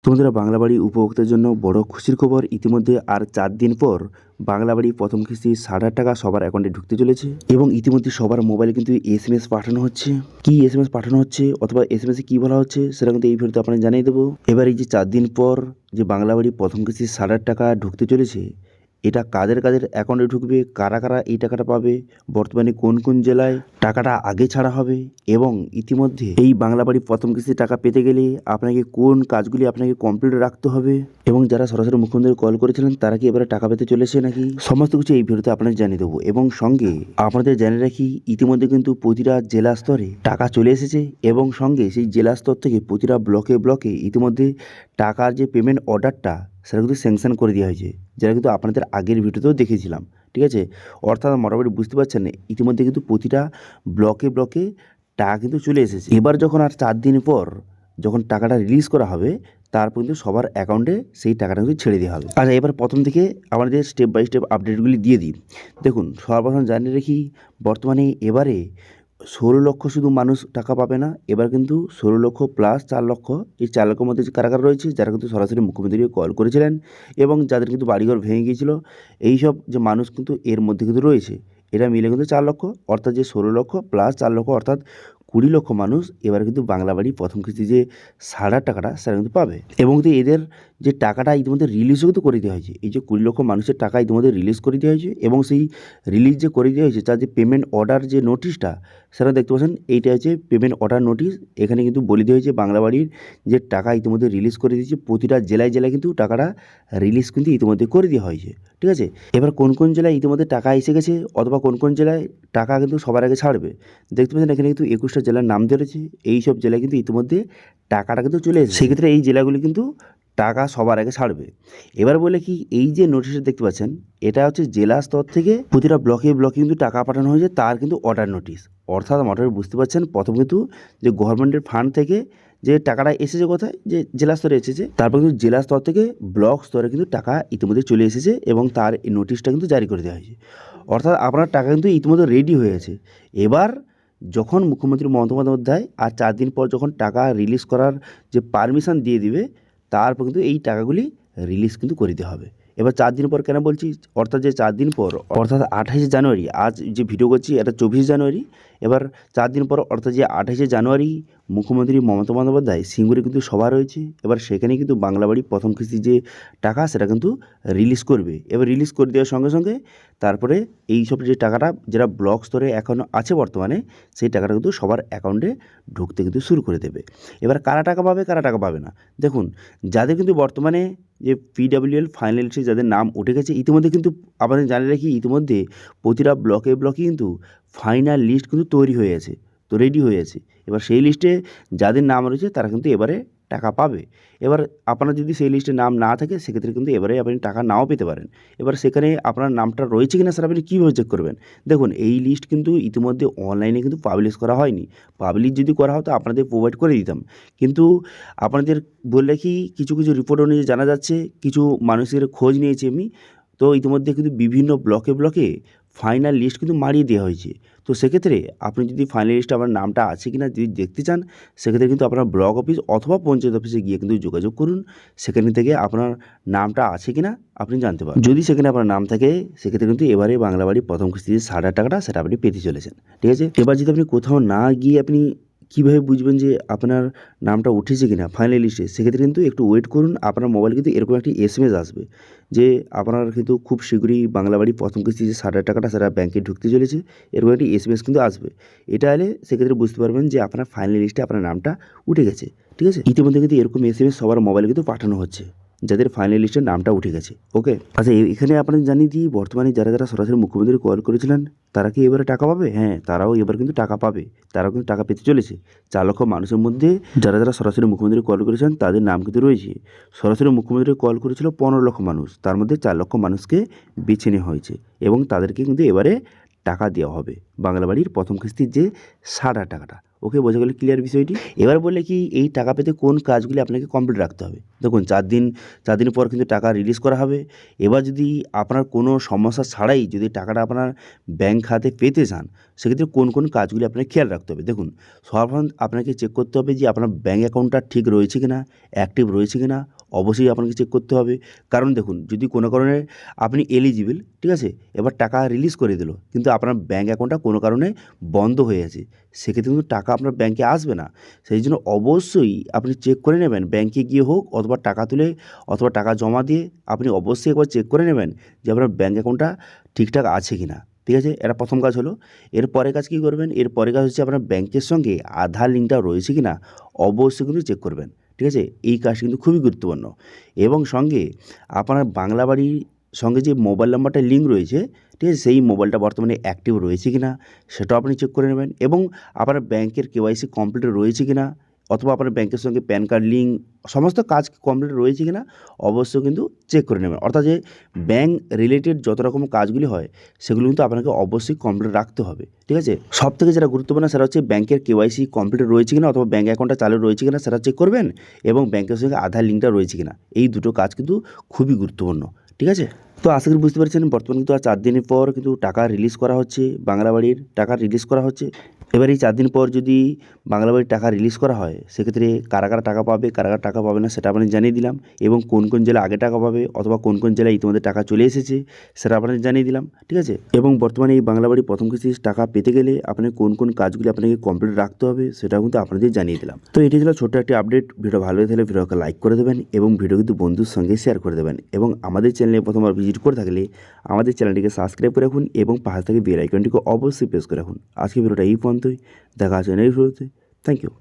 বন্ধুরা, বাংলা বাড়ি উপভোক্তার জন্য বড় খুশির খবর। ইতিমধ্যে আর 4 দিন পর বাংলা বাড়ি প্রথম কিস্তি 60,000 টাকা সবার অ্যাকাউন্টে ঢুকতে চলেছে এবং ইতিমধ্যে সবার মোবাইলে কিন্তু এসএমএস পাঠানো হচ্ছে। কি এসএমএস পাঠানো হচ্ছে অথবা এসএমএসে কি বলা হচ্ছে সেটা কিন্তু এই ভিডিওতে আপনাদের জানিয়ে দেবো। এবার এই যে 4 দিন পর যে বাংলা বাড়ি প্রথম কিস্তি 60,000 টাকা ঢুকতে চলেছে, এটা কাদের কাদের অ্যাকাউন্টে ঢুকবে, কারা কারা এই টাকাটা পাবে, বর্তমানে কোন কোন জেলায় টাকাটা আগে ছাড়া হবে এবং ইতিমধ্যে এই বাংলা বাড়ি প্রথম কিস্তি টাকা পেতে গেলে আপনাকে কোন কাজগুলি আপনাকে কমপ্লিট রাখতে হবে এবং যারা সরাসরি মুখ্যমন্ত্রী কল করেছিলেন তারা কি এবারে টাকা পেতে চলেছে নাকি, সমস্ত কিছু এই ভিডিওতে আপনাদের জানিয়ে দেবো। এবং সঙ্গে আপনাদের জানিয়ে রাখি, ইতিমধ্যে কিন্তু প্রতিটা জেলা স্তরে টাকা চলে এসেছে এবং সঙ্গে সেই জেলা স্তর থেকে প্রতিটা ব্লকে ব্লকে ইতিমধ্যে টাকার যে পেমেন্ট অর্ডারটা সেটা কিন্তু স্যাংশন করে দেওয়া হয়েছে, যেটা কিন্তু আপনাদের আগের ভিডিওতেও দেখেছিলাম। ঠিক আছে, অর্থাৎ মোটামুটি বুঝতে পারছেন ইতিমধ্যে কিন্তু প্রতিটা ব্লকে ব্লকে টাকা কিন্তু চলে এসেছে। এবার যখন আর 4 দিন পর যখন টাকাটা রিলিজ করা হবে তারপর কিন্তু সবার অ্যাকাউন্টে সেই টাকাটা কিন্তু ছেড়ে দেওয়া হবে। আচ্ছা, এবার প্রথম থেকে আমাদের স্টেপ বাই স্টেপ আপডেটগুলি দিয়ে দিই। দেখুন, সর্বপ্রথম জানিয়ে রাখি, বর্তমানে এবারে 16 লক্ষ শুধু মানুষ টাকা পাবে না, এবার কিন্তু 16 লক্ষ প্লাস 4 লক্ষ, এই 4 লক্ষের মধ্যে যে কারা কারা রয়েছে যারা কিন্তু সরাসরি মুখ্যমন্ত্রীকে কল করেছিলেন এবং যাদের কিন্তু বাড়িঘর ভেঙে গিয়েছিল, এইসব যে মানুষ কিন্তু এর মধ্যে কিন্তু রয়েছে, এটা মিলে কিন্তু 4 লক্ষ, অর্থাৎ যে 16 লক্ষ প্লাস 4 লক্ষ অর্থাৎ 20 লক্ষ মানুষ এবার কিন্তু বাংলা বাড়ি প্রথম কিস্তি যে 60,000 টাকাটা সেটা কিন্তু পাবে। এবং কিন্তু এদের যে টাকাটা ইতিমধ্যে রিলিজও কিন্তু করে দেওয়া হয়েছে, এই যে 20 লক্ষ মানুষের টাকা ইতিমধ্যে রিলিজ করে দেওয়া হয়েছে এবং সেই রিলিজ যে করে দেওয়া হয়েছে তার যে পেমেন্ট অর্ডার যে নোটিশটা সেটা দেখতে পাচ্ছেন, এইটা হচ্ছে পেমেন্ট অর্ডার নোটিশ। এখানে কিন্তু বলে দেওয়া হয়েছে বাংলা বাড়ির যে টাকা ইতিমধ্যে রিলিজ করে দিয়েছে, প্রতিটা জেলায় জেলায় কিন্তু টাকাটা রিলিজ কিন্তু ইতিমধ্যে করে দেওয়া হয়েছে। ঠিক আছে, এবার কোন কোন জেলায় ইতিমধ্যে টাকা এসে গেছে অথবা কোন কোন জেলায় টাকা কিন্তু সবার আগে ছাড়বে দেখতে পাচ্ছেন, এখানে কিন্তু 21টা জেলার নাম ধরেছে। এই সব জেলায় কিন্তু ইতিমধ্যে টাকাটা কিন্তু চলে এসেছে, সেক্ষেত্রে এই জেলাগুলি কিন্তু টাকা সবার আগে ছাড়বে। এবার বলে কি, এই যে নোটিশটা দেখতে পাচ্ছেন এটা হচ্ছে জেলা স্তর থেকে প্রতিটা ব্লকে ব্লকে কিন্তু টাকা পাঠানো হয়েছে, তার কিন্তু অর্ডার নোটিশ। অর্থাৎ মোটামুটি বুঝতে পারছেন, প্রথম কিন্তু যে গভর্নমেন্টের ফান্ড থেকে যে টাকাটা এসেছে কোথায়, যে জেলা স্তরে এসেছে, তারপর কিন্তু জেলা স্তর থেকে ব্লক স্তরে কিন্তু টাকা ইতিমধ্যে চলে এসেছে এবং তার এই নোটিশটা কিন্তু জারি করে দেওয়া হয়েছে। অর্থাৎ আপনার টাকা কিন্তু ইতিমধ্যে রেডি হয়ে আছে। এবার যখন মুখ্যমন্ত্রী মমতা বন্দ্যোপাধ্যায় আর 4 দিন পর যখন টাকা রিলিজ করার যে পারমিশন দিয়ে দিবে, তারপর কিন্তু এই টাকাগুলি রিলিজ কিন্তু করে দিতে হবে। এবার 4 দিন পর কেন বলছি, অর্থাৎ যে 4 দিন পর অর্থাৎ 28শে জানুয়ারি, আজ যে ভিডিও করছি এটা 24 জানুয়ারি, এবার 4 দিন পর অর্থাৎ যে 28শে জানুয়ারি মুখ্যমন্ত্রী মমতা বন্দ্যোপাধ্যায় সিঙ্গুরে কিন্তু সভা রয়েছে। এবার সেখানে কিন্তু বাংলা বাড়ি প্রথম কিস্তির যে টাকা সেটা কিন্তু রিলিজ করবে। এবার রিলিজ করে দেওয়ার সঙ্গে সঙ্গে তারপরে এই সব যে টাকাটা যেটা ব্লক স্তরে এখনও আছে বর্তমানে, সেই টাকাটা কিন্তু সবার অ্যাকাউন্টে ঢুকতে কিন্তু শুরু করে দেবে। এবার কারা টাকা পাবে কারা টাকা পাবে না, দেখুন, যাদের কিন্তু বর্তমানে যে পিডাব্লিউএল ফাইনাল লিস্টে যাদের নাম উঠে গেছে, ইতিমধ্যে কিন্তু আপনাদের জানিয়ে রাখি, ইতিমধ্যে প্রতিটা ব্লকে ব্লকে কিন্তু ফাইনাল লিস্ট কিন্তু তৈরি হয়ে আছে, তো রেডি হয়ে আছে। এবার সেই লিস্টে যাদের নাম রয়েছে তারা কিন্তু এবারে টাকা পাবে। এবার আপনার যদি সেই লিস্টে নাম না থাকে সেক্ষেত্রে কিন্তু এবারে আপনি টাকা নাও পেতে পারেন। এবার সেখানে আপনার নামটা রয়েছে কিনা সেটা আপনি কীভাবে চেক করবেন, দেখুন, এই লিস্ট কিন্তু ইতিমধ্যে অনলাইনে কিন্তু পাবলিশ করা হয়নি। পাবলিশ যদি করা হতো আপনাদের প্রোভাইড করে দিতাম, কিন্তু আপনাদের বললে কি কিছু কিছু রিপোর্ট অনুযায়ী জানা যাচ্ছে, কিছু মানুষের খোঁজ নিয়েছি আমি, তো ইতিমধ্যে কিন্তু বিভিন্ন ব্লকে ব্লকে ফাইনাল লিস্ট কিন্তু মারিয়ে দেওয়া হয়েছে। তো সেক্ষেত্রে আপনি যদি ফাইনাল লিস্টে আপনার নামটা আছে কিনা যদি দেখতে চান, সেক্ষেত্রে কিন্তু আপনার ব্লক অফিস অথবা পঞ্চায়েত অফিসে গিয়ে কিন্তু যোগাযোগ করুন। সেখানে থেকে আপনার নামটা আছে কিনা আপনি জানতে পারবেন। যদি সেখানে আপনার নাম থাকে সেক্ষেত্রে কিন্তু এবারে বাংলা বাড়ি প্রথম কিস্তির 60,000 টাকাটা সেটা আপনি পেতে চলেছেন। ঠিক আছে, এবার যদি আপনি কোথাও না গিয়ে আপনি কীভাবে বুঝবেন যে আপনার নামটা উঠেছে কিনা ফাইনাল লিস্টে, সেক্ষেত্রে কিন্তু একটু ওয়েট করুন। আপনার মোবাইলে কিন্তু এরকম একটি এসএমএস আসবে যে আপনার কিন্তু খুব শীঘ্রই বাংলা বাড়ি প্রথম কিস্তি যে 60,000 টাকাটা সেটা ব্যাংকে ঢুকতে চলেছে, এরকম একটি এসএমএস কিন্তু আসবে। এটা এলে সেক্ষেত্রে বুঝতে পারবেন যে আপনার ফাইনাল লিস্টে আপনার নামটা উঠে গেছে। ঠিক আছে, ইতিমধ্যে কিন্তু এরকম এসএমএস সবার মোবাইলে কিন্তু পাঠানো হচ্ছে যাদের ফাইনাল লিস্টের নামটা উঠে গেছে। ওকে, আচ্ছা, এখানে আপনাদের জানিয়ে দিই, বর্তমানে যারা যারা সরাসরি মুখ্যমন্ত্রী কল করেছিলেন তারা কি এবারে টাকা পাবে? হ্যাঁ, তারাও এবার কিন্তু টাকা পাবে, তারাও কিন্তু টাকা পেতে চলেছে। 4 লক্ষ মানুষের মধ্যে যারা যারা সরাসরি মুখ্যমন্ত্রী কল করেছেন তাদের নাম কিন্তু রয়েছে। সরাসরি মুখ্যমন্ত্রী কল করেছিল 15 লক্ষ মানুষ, তার মধ্যে 4 লক্ষ মানুষকে বেছে নেওয়া হয়েছে এবং তাদেরকে কিন্তু এবারে টাকা দেওয়া হবে বাংলা বাড়ির প্রথম কিস্তির যে 60,000 টাকাটা। ওকে, বোঝা গেল ক্লিয়ার বিষয়টি। এবার বললে কি এই টাকা পেতে কোন কাজগুলি আপনাকে কমপ্লিট রাখতে হবে। দেখুন 4 দিন পর কিন্তু টাকা রিলিজ করা হবে। এবার যদি আপনার কোনো সমস্যা ছাড়াই যদি টাকাটা আপনার ব্যাংক খাতে পেতে চান, সেক্ষেত্রে কোন কোন কাজগুলি আপনাকে খেয়াল রাখতে হবে। দেখুন সর্বপ্রথম আপনাকে চেক করতে হবে যে আপনার ব্যাঙ্ক অ্যাকাউন্টটা ঠিক রয়েছে কি না, অ্যাক্টিভ রয়েছে কি না, অবশ্যই আপনাকে চেক করতে হবে। কারণ দেখুন যদি কোনো কারণে আপনি এলিজিবল, ঠিক আছে, এবার টাকা রিলিজ করে দিল কিন্তু আপনার ব্যাঙ্ক অ্যাকাউন্টটা কোনো কারণে বন্ধ হয়ে আছে, সেক্ষেত্রে কিন্তু টাকা আপনার ব্যাংকে আসবে না। সেই জন্য অবশ্যই আপনি চেক করে নেবেন, ব্যাংকে গিয়ে হোক অথবা টাকা তুলে অথবা টাকা জমা দিয়ে আপনি অবশ্যই একবার চেক করে নেবেন যে আপনার ব্যাঙ্ক অ্যাকাউন্টটা ঠিকঠাক আছে কি না। ঠিক আছে, এটা প্রথম কাজ হলো। এর পরের কাজ কী করবেন, এর পরের কাজ হচ্ছে আপনার ব্যাংকের সঙ্গে আধার লিঙ্কটা রয়েছে কি না অবশ্যই কিন্তু চেক করবেন। ঠিক আছে, এই কাজটি কিন্তু খুবই গুরুত্বপূর্ণ। এবং সঙ্গে আপনার বাংলা বাড়ির সঙ্গে যে মোবাইল নাম্বারটা লিঙ্ক রয়েছে, ঠিক আছে, সেই মোবাইলটা বর্তমানে অ্যাক্টিভ রয়েছে কি না সেটাও আপনি চেক করে নেবেন। এবং আপনার ব্যাংকের কেওয়াইসি কমপ্লিট রয়েছে কি না, অথবা আপনার ব্যাংকের সঙ্গে প্যান কার্ড লিঙ্ক সমস্ত কাজ কমপ্লিট রয়েছে কি না অবশ্যই কিন্তু চেক করে নেবেন। অর্থাৎ যে ব্যাংক রিলেটেড যত রকম কাজগুলি হয় সেগুলো কিন্তু আপনাকে অবশ্যই কমপ্লিট রাখতে হবে। ঠিক আছে, সব থেকে যেটা গুরুত্বপূর্ণ সেটা হচ্ছে ব্যাংকের কেওয়াইসি কমপ্লিট রয়েছে কিনা অথবা ব্যাংক অ্যাকাউন্টটা চালু রয়েছে কিনা সেটা চেক করবেন, এবং ব্যাংকের সঙ্গে আধার লিঙ্কটা রয়েছে কিনা, এই দুটো কাজ কিন্তু খুবই গুরুত্বপূর্ণ। ঠিক আছে, তো আশা করি বুঝতে পারছেন বর্তমানে কিন্তু আর 4 দিনের পর কিন্তু টাকা রিলিজ করা হচ্ছে, বাংলা বাড়ির টাকা রিলিজ করা হচ্ছে। এবার এই 4 দিন পর যদি বাংলা বাড়ির টাকা রিলিজ করা হয় সেক্ষেত্রে কারা কারা টাকা পাবে, কারা কারা টাকা পাবে না সেটা আপনাদের জানিয়ে দিলাম, এবং কোন কোন জেলা আগে টাকা পাবে অথবা কোন কোন জেলায় ইতিমধ্যে টাকা চলে এসেছে সেটা আপনাদের জানিয়ে দিলাম। ঠিক আছে, এবং বর্তমানে এই বাংলা বাড়ি প্রথম কিস্তির টাকা পেতে গেলে আপনাকে কোন কোন কাজগুলি আপনাকে কমপ্লিট রাখতে হবে সেটাও কিন্তু আপনাদের জানিয়ে দিলাম। তো এটি ছিল ছোট্ট একটি আপডেট। ভিডিও ভালো হয়ে থাকলে ভিডিওকে লাইক করে দেবেন এবং ভিডিও কিন্তু বন্ধুর সঙ্গে শেয়ার করে দেবেন, এবং আমাদের চ্যানেলে প্রথমবার ভিজিট করে থাকলে আমাদের চ্যানেলটিকে সাবস্ক্রাইব করে রাখুন এবং পাশে থেকে বেল আইকনটিকে অবশ্যই প্রেস করে রাখুন। আজকে ভিডিওটা এই পর্যন্তই, দেখা আছে নেক্সট ভিডিওতে। Thank you.